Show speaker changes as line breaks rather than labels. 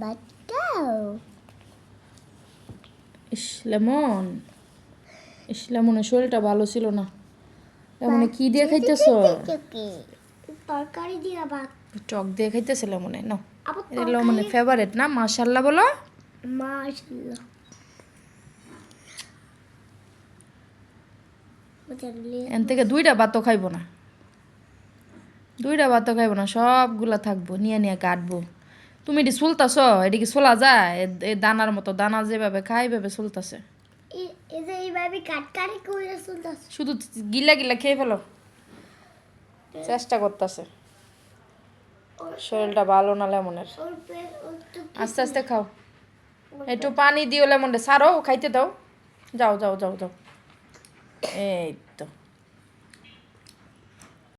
বাটাও
লেমনের শরীরটা ভালো ছিল না। লেমনে কি দিয়ে খাইতেছো?
তরকারি দিয়ে ভাত।
টক দিয়ে খাইতেছে লেমনে। নাও,
আবার
এটা লেমনের ফেভারিট না? মাশাআল্লাহ বলো।
মাশাআল্লাহ।
এন থেকে দুইটা ভাতও খাইবো না, সবগুলা থাকবো, নিয়ে নিয়ে কাটবো। তুমি এটি চুলতাছ, এদিকে চলা যায়? এই দানার মতো, দানা যেভাবে খাই এভাবে চলতেছে।
এইভাবে কাটকারি করে চলতেছে।
শুধু গিলা গিলা খেয়ে ফেলো, চেষ্টা করতেছে। শরীরটা ভালো না লেমনের। আস্তে আস্তে খাও, একটু পানি দিও লেমনটা, ছাড়ো খাইতে দাও। যাও যাও যাও যাও, এই